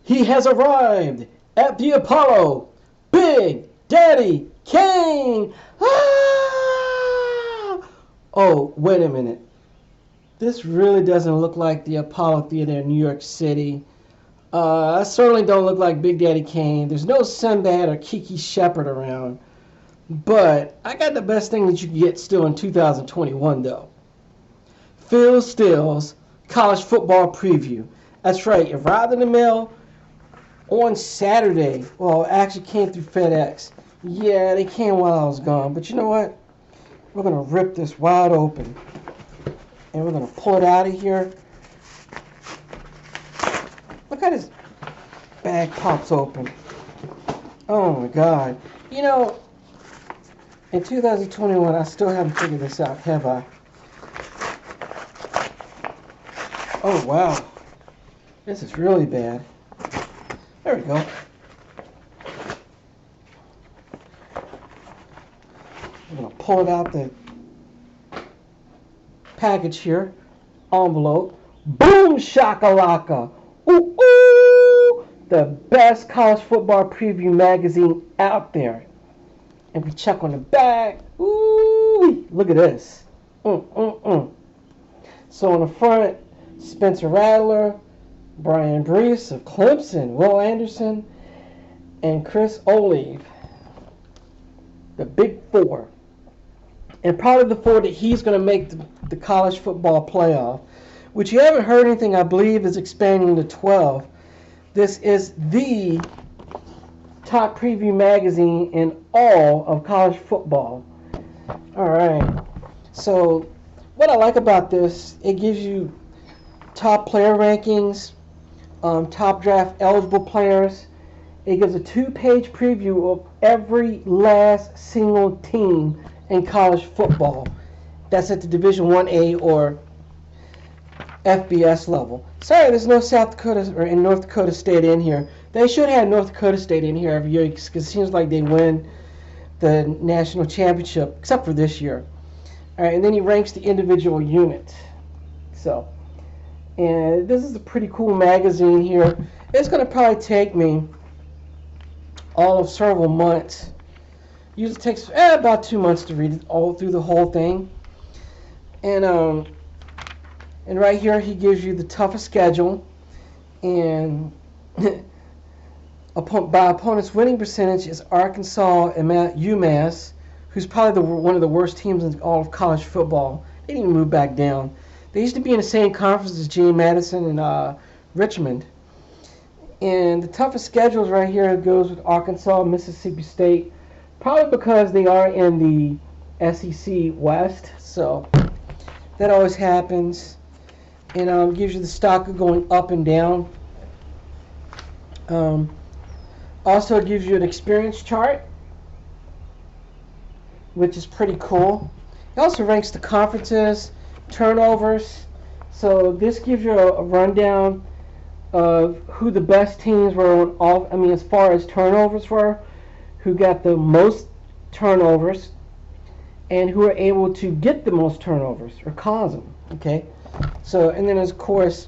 He has arrived at the Apollo. Big Daddy Kane! Ah! Oh, wait a minute. This really doesn't look like the Apollo Theater in New York City. I certainly don't look like Big Daddy Kane. There's no Sinbad or Kiki Shepard around. But I got the best thing that you can get still in 2021, though. Phil Steele's college football preview. That's right, it arrived in the mail on Saturday. Well, it actually came through FedEx. Yeah, they came while I was gone. But you know what? We're going to rip this wide open. And we're going to pull it out of here. Look how this bag pops open. Oh my God. You know, in 2021, I still haven't figured this out, have I? Oh wow. This is really bad. There we go. I'm going to pull it out the package here. Envelope. Boom shakalaka. Ooh, ooh. The best college football preview magazine out there. And we check on the back. Ooh, look at this. So on the front, Spencer Rattler, Brian Brees of Clemson, Will Anderson, and Chris Olive. The big four. And probably the four that he's going to make the college football playoff, which you haven't heard anything, I believe, is expanding to 12. This is the top preview magazine in all of college football. All right. So what I like about this, it gives you top player rankings, top draft eligible players. It gives a 2-page preview of every last single team in college football. That's at the Division 1A or FBS level. Sorry, there's no South Dakota or in North Dakota State in here. They should have North Dakota State in here every year because it seems like they win the national championship, except for this year. All right, and then he ranks the individual unit. So, and this is a pretty cool magazine here. It's going to probably take me all of several months. Usually takes about 2 months to read it all through the whole thing. And right here he gives you the toughest schedule, and by opponent's winning percentage is Arkansas and UMass, who's probably one of the worst teams in all of college football. They didn't even move back down. They used to be in the same conference as James Madison and Richmond. And the toughest schedules right here goes with Arkansas, Mississippi State, probably because they are in the SEC West. So that always happens. And gives you the stock of going up and down. Also it gives you an experience chart, which is pretty cool. It also ranks the conferences, turnovers. So this gives you a rundown of who the best teams were on all, as far as turnovers were, who got the most turnovers, and who are able to get the most turnovers or cause them. Okay, so and then of course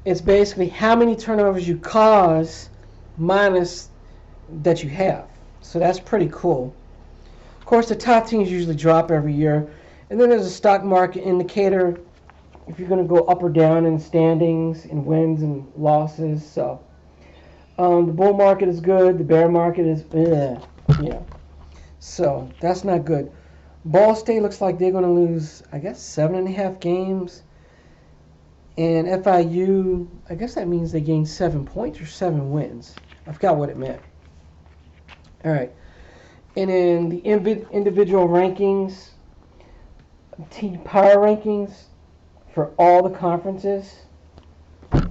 it's basically how many turnovers you cause minus that you have. So that's pretty cool. Of course, the top teams usually drop every year, and then there's a stock market indicator if you're going to go up or down in standings, in wins and losses. So the bull market is good, the bear market is yeah. So that's not good. Ball State looks like they're going to lose, I guess, 7.5 games. And FIU, I guess that means they gained 7 points or 7 wins. I forgot what it meant. All right. And in the individual rankings, team power rankings for all the conferences. All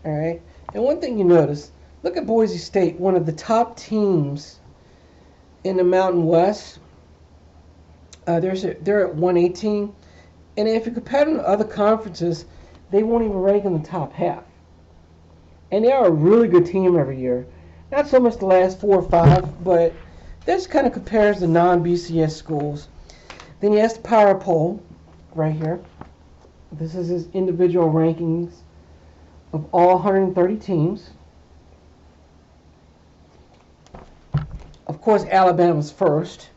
right. And one thing you notice, look at Boise State, one of the top teams in the Mountain West. They're at 118. And if you compare them to other conferences, they won't even rank in the top half. And they are a really good team every year. Not so much the last 4 or 5, but this kind of compares the non-BCS schools. Then he has the power poll right here. This is his individual rankings of all 130 teams. Of course, Alabama's first.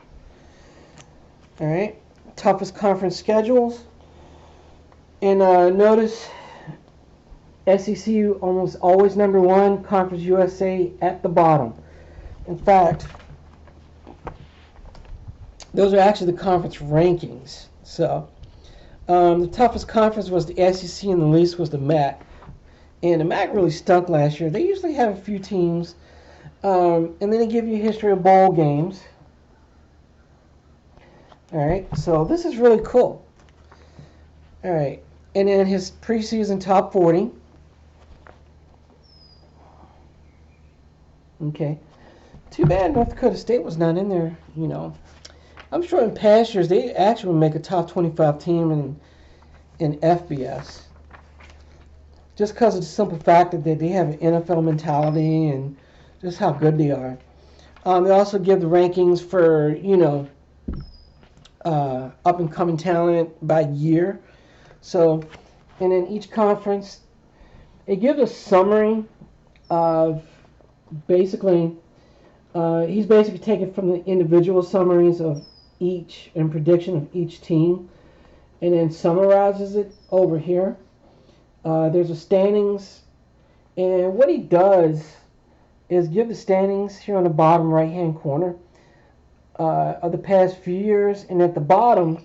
All right. Toughest conference schedules. And notice SEC almost always number one, Conference USA at the bottom. In fact, those are actually the conference rankings. So the toughest conference was the SEC and the least was the MAC. And the MAC really stunk last year. They usually have a few teams. And then they give you a history of bowl games. Alright, so this is really cool. Alright, and then his preseason top 40. Okay. Too bad North Dakota State was not in there, you know. I'm sure in past years they actually would make a top 25 team in FBS. Just because of the simple fact that they have an NFL mentality and just how good they are. They also give the rankings for, you know, up and coming talent by year. So, and in each conference, it gives a summary of basically, he's basically taken from the individual summaries of each and prediction of each team, and then summarizes it over here. There's a standings, and what he does is give the standings here on the bottom right hand corner of the past few years, and at the bottom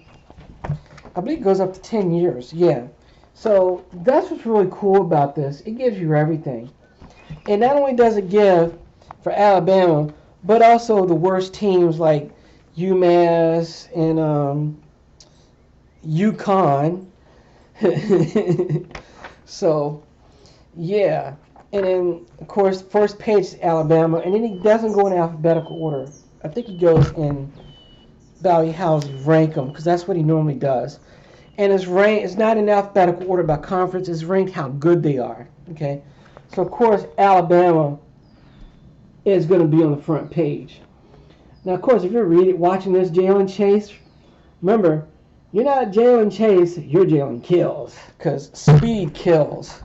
I believe it goes up to 10 years. Yeah, so that's what's really cool about this. It gives you everything, and not only does it give for Alabama, but also the worst teams like UMass and UConn. So yeah, and then of course first page is Alabama, and then he doesn't go in alphabetical order. I think he goes in value how he rank them, because that's what he normally does. And his rank is not in alphabetical order by conference. It's ranked how good they are. Okay, so of course Alabama is going to be on the front page. Now of course if you're watching this Jalen Chase, remember, you're not Jalen Chase, you're Jalen Kills, because speed kills.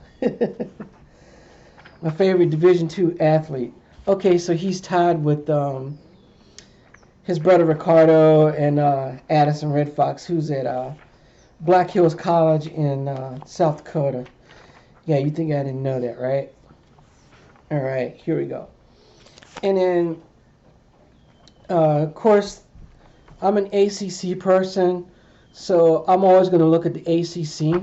My favorite Division II athlete. Okay, so he's tied with his brother Ricardo and Addison Red Fox, who's at Black Hills College in South Dakota. Yeah, you think I didn't know that, right? All right, here we go. And then, of course, I'm an ACC person, so I'm always going to look at the ACC.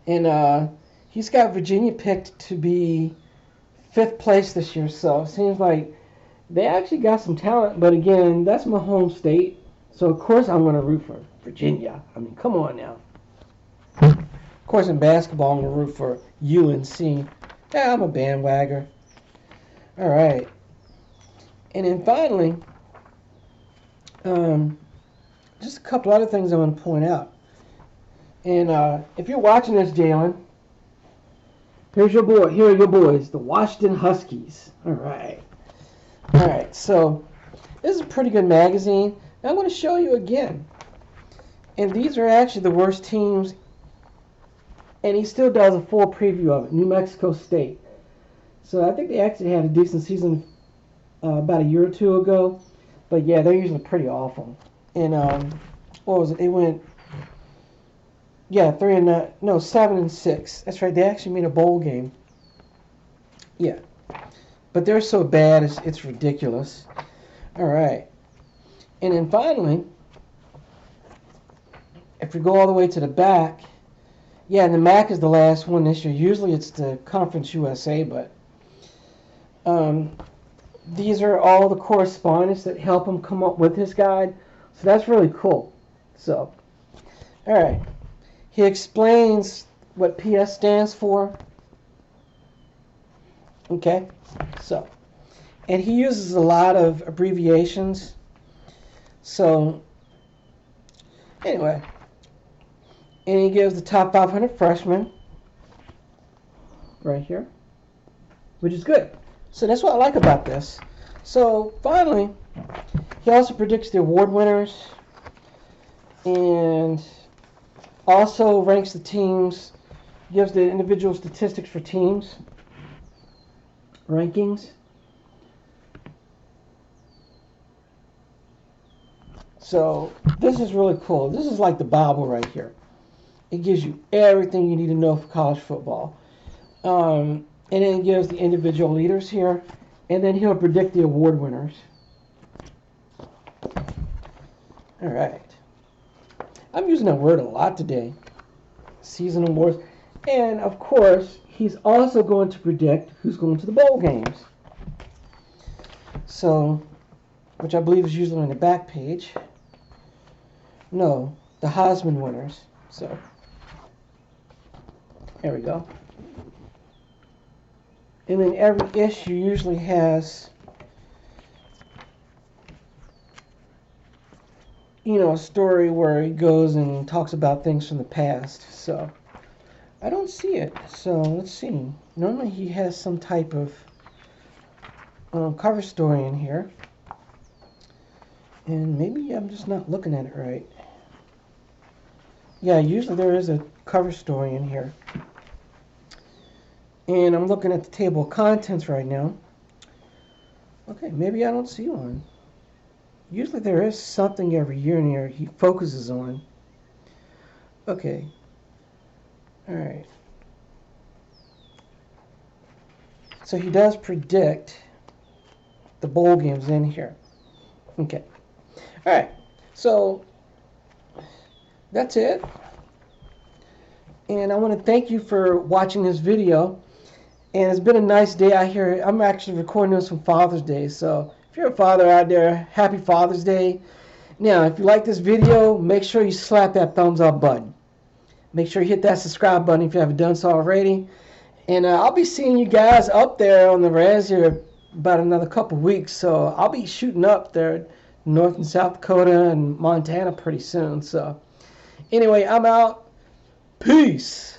And he's got Virginia picked to be 5th place this year, so it seems like they actually got some talent. But again, that's my home state, so of course I'm going to root for Virginia. I mean, come on now. Of course, in basketball, I'm going to root for UNC. Yeah, I'm a bandwagger. All right. And then finally, just a couple other things I want to point out. And if you're watching this, Jalen, here's your boy. Here are your boys, the Washington Huskies. All right. All right. So this is a pretty good magazine. Now I'm going to show you again. And these are actually the worst teams. And he still does a full preview of it. New Mexico State. So I think they actually had a decent season about a year or two ago. But yeah, they're usually pretty awful. And what was it? They went 7-6. That's right. They actually made a bowl game. Yeah, but they're so bad, it's ridiculous. All right, and then finally, if we go all the way to the back, yeah, and the MAC is the last one this year. Usually it's the Conference USA, but these are all the correspondents that help him come up with his guide. So that's really cool. So, all right. He explains what PS stands for. Okay. So, and he uses a lot of abbreviations. So, anyway. And he gives the top 500 freshmen right here, which is good. So that's what I like about this. So finally, he also predicts the award winners and also ranks the teams Gives the individual statistics for teams, rankings. So this is really cool. This is like the Bible right here. It gives you everything you need to know for college football. And then it gives the individual leaders here. And then he'll predict the award winners. All right. I'm using that word a lot today. Season awards. And, of course, he's also going to predict who's going to the bowl games. So, which I believe is usually on the back page. No, the Heisman winners. So, there we go. And then every issue usually has, a story where he goes and talks about things from the past. So, I don't see it. So, let's see. Normally he has some type of cover story in here. And maybe I'm just not looking at it right. Yeah, usually there is a cover story in here. And I'm looking at the table of contents right now. Okay, maybe I don't see one. Usually there is something every year in here he focuses on. Okay. Alright. So he does predict the bowl games in here. Okay. Alright. So that's it. And I want to thank you for watching this video. And it's been a nice day out here. I'm actually recording this on Father's Day. So if you're a father out there, happy Father's Day. Now, if you like this video, make sure you slap that thumbs up button. Make sure you hit that subscribe button if you haven't done so already. And I'll be seeing you guys up there on the res here about another couple weeks. So I'll be shooting up there, North and South Dakota and Montana pretty soon. So anyway, I'm out. Peace.